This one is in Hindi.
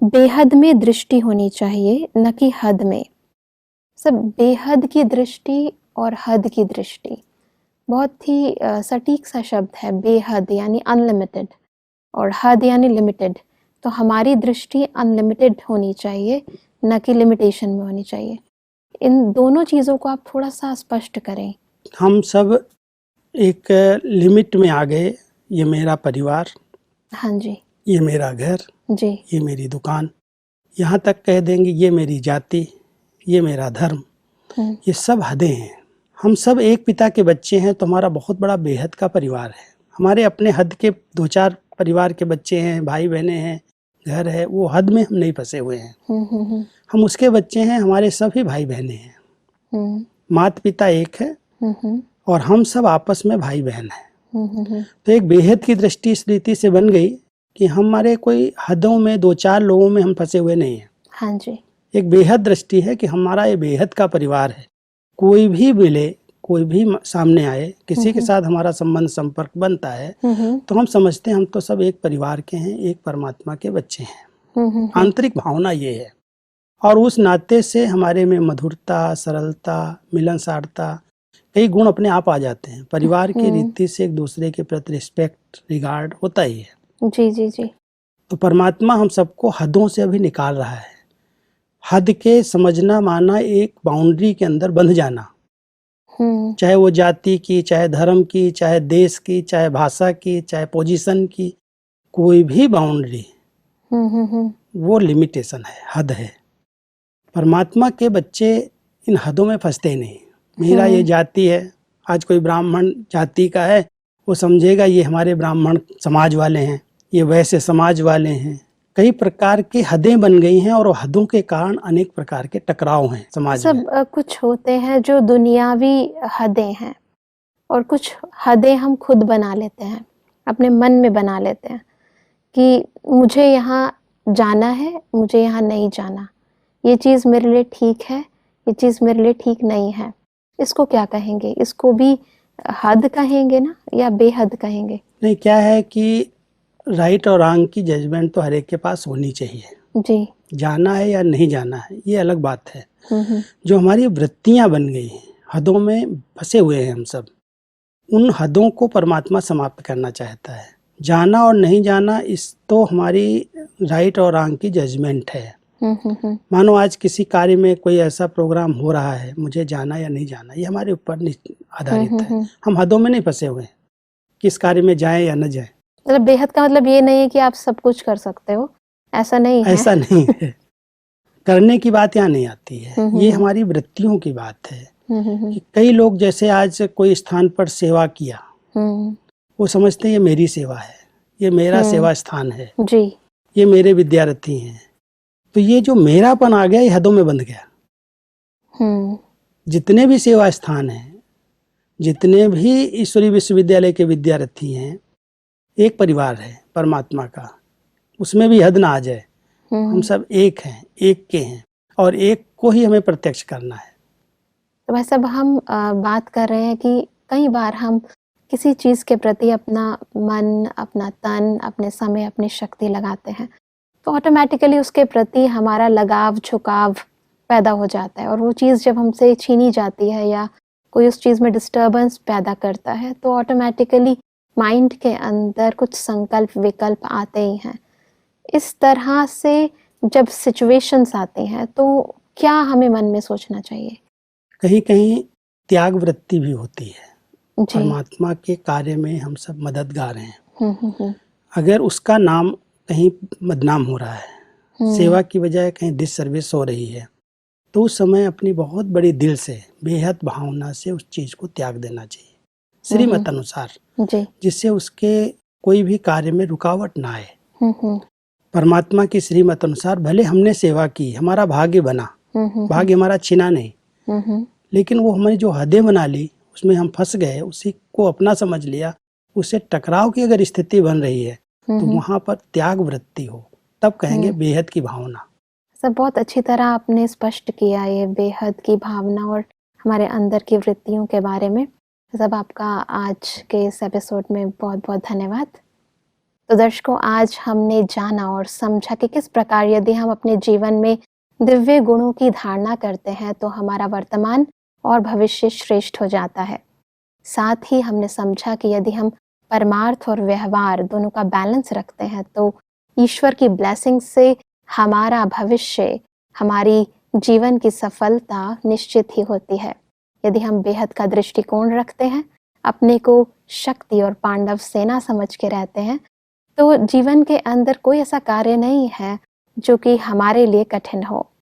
बेहद में दृष्टि होनी चाहिए, न कि हद में। सब बेहद की दृष्टि और हद की दृष्टि बहुत ही सटीक सा शब्द है। बेहद यानी अनलिमिटेड और हद यानी लिमिटेड। तो हमारी दृष्टि अनलिमिटेड होनी चाहिए, न कि लिमिटेशन में होनी चाहिए। इन दोनों चीज़ों को आप थोड़ा-सा स्पष्ट करें। हम सब एक लिमिट में आ गए। ये मेरा परिवार, हाँ जी। ये मेरा घर, जी। ये मेरी दुकान, यहाँ तक कह देंगे ये मेरी जाति, ये मेरा धर्म, ये सब हदें हैं। हम सब एक पिता के बच्चे हैं, तो हमारा बहुत बड़ा बेहद का परिवार है। हमारे अपने हद के 2-4 परिवार के बच्चे हैं, भाई बहनें हैं, घर है, वो हद में हम नहीं फंसे हुए हैं। हम उसके बच्चे हैं, हमारे सभी भाई बहनें हैं। माता पिता एक है और हम सब आपस में भाई बहन हैं। तो एक बेहद की दृष्टि इस रीति से बन गई कि हमारे कोई हदों में 2-4 लोगों में हम फंसे हुए नहीं हैं। हाँ जी। एक बेहद दृष्टि है कि हमारा ये बेहद का परिवार है। कोई भी मिले, कोई भी सामने आए, किसी के साथ हमारा संबंध संपर्क बनता है, तो हम समझते हैं हम तो सब एक परिवार के हैं, एक परमात्मा के बच्चे हैं। आंतरिक भावना ये है। और उस नाते से हमारे में मधुरता, सरलता, मिलनसारता, कई गुण अपने आप आ जाते हैं। परिवार की रीति से एक दूसरे के प्रति रिस्पेक्ट, रिगार्ड होता ही है। जी जी जी। तो परमात्मा हम सबको हदों से अभी निकाल रहा है। हद के समझना माना एक बाउंड्री के अंदर बंध जाना, चाहे वो जाति की, चाहे धर्म की, चाहे देश की, चाहे भाषा की, चाहे पोजीशन की, कोई भी बाउंड्री वो लिमिटेशन है, हद है। परमात्मा के बच्चे इन हदों में फंसते ही नहीं। मेरा ये जाति है, आज कोई ब्राह्मण जाति का है, वो समझेगा ये हमारे ब्राह्मण समाज वाले हैं, ये वैसे समाज वाले हैं। कई प्रकार की हदें बन गई हैं और हदों के कारण अनेक प्रकार के टकराव हैं समाज में। कुछ होते हैं जो दुनियावी हदें हैं और कुछ हदें हम खुद बना लेते हैं, अपने मन में बना लेते हैं कि मुझे यहाँ जाना है, मुझे यहाँ नहीं जाना, ये चीज़ मेरे लिए ठीक है, ये चीज़ मेरे लिए ठीक नहीं है। इसको क्या कहेंगे? इसको भी हद कहेंगे ना, या बेहद कहेंगे? नहीं, क्या है कि राइट और रॉन्ग की जजमेंट तो हर एक के पास होनी चाहिए। जी। जाना है या नहीं जाना है, ये अलग बात है। जो हमारी वृत्तियां बन गई हैं, हदों में फंसे हुए हैं हम सब, उन हदों को परमात्मा समाप्त करना चाहता है। जाना और नहीं जाना इस तो हमारी राइट और रॉन्ग की जजमेंट है। मानो आज किसी कार्य में कोई ऐसा प्रोग्राम हो रहा है, मुझे जाना या नहीं जाना, ये हमारे ऊपर आधारित है। हम हदों में नहीं फंसे हुए, किस कार्य में जाएं या न जाएं। मतलब बेहद का मतलब ये नहीं है कि आप सब कुछ कर सकते हो, ऐसा नहीं है। ऐसा नहीं है। करने की बात यहाँ नहीं आती है, ये हमारी वृत्तियों की बात है। कि कई लोग जैसे आज कोई स्थान पर सेवा किया, वो समझते हैं ये मेरी सेवा है, ये मेरा सेवा स्थान है जी, ये मेरे विद्यार्थी हैं। तो ये जो मेरापन आ गया, ये हदों में बंध गया। जितने भी सेवा स्थान हैं, जितने भी ईश्वरीय विश्वविद्यालय के विद्यार्थी हैं, एक परिवार है परमात्मा का, उसमें भी हद ना आ जाए। हम सब एक हैं, एक के हैं और एक को ही हमें प्रत्यक्ष करना है। तो वैसे अब हम बात कर रहे हैं कि कई बार हम किसी चीज़ के प्रति अपना मन, अपना तन, अपने समय, अपनी शक्ति लगाते हैं, तो ऑटोमेटिकली उसके प्रति हमारा लगाव, झुकाव पैदा हो जाता है और वो चीज़ जब हमसे छीनी जाती है या कोई उस चीज़ में डिस्टर्बेंस पैदा करता है, तो ऑटोमेटिकली माइंड के अंदर कुछ संकल्प, विकल्प आते ही हैं। इस तरह से जब सिचुएशंस आते हैं, तो क्या हमें मन में सोचना चाहिए? कहीं कहीं त्याग वृत्ति भी होती है। जी। परमात्मा के कार्य में हम सब मददगार हैं। अगर उसका नाम कहीं बदनाम हो रहा है, सेवा की बजाय कहीं डिससर्विस हो रही है, तो उस समय अपनी बहुत बड़ी दिल से, बेहद भावना से उस चीज को त्याग देना चाहिए श्रीमत अनुसार, जिससे उसके कोई भी कार्य में रुकावट ना आए। परमात्मा की श्रीमत अनुसार भले हमने सेवा की, हमारा भाग्य बना, भाग्य हमारा छिना नहीं, लेकिन वो हमारी जो हदें बना ली, उसमें हम फंस गए, उसी को अपना समझ लिया, उससे टकराव की अगर स्थिति बन रही है, तो वहां पर त्याग वृत्ति हो, तब कहेंगे बेहद की भावना। सब बहुत अच्छी तरह आपने स्पष्ट किया ये बेहद की भावना और हमारे अंदर की वृत्तियों के बारे में। सब आपका आज के इस एपिसोड में बहुत बहुत धन्यवाद। तो दर्शकों, आज हमने जाना और समझा कि किस प्रकार यदि हम अपने जीवन में दिव्य गुणों की धारणा करते हैं तो हमारा वर्तमान और भविष्य श्रेष्ठ हो जाता है। साथ ही हमने समझा कि यदि हम परमार्थ और व्यवहार दोनों का बैलेंस रखते हैं तो ईश्वर की ब्लेसिंग से हमारा भविष्य, हमारी जीवन की सफलता निश्चित ही होती है। यदि हम बेहद का दृष्टिकोण रखते हैं, अपने को शक्ति और पांडव सेना समझ के रहते हैं, तो जीवन के अंदर कोई ऐसा कार्य नहीं है जो कि हमारे लिए कठिन हो।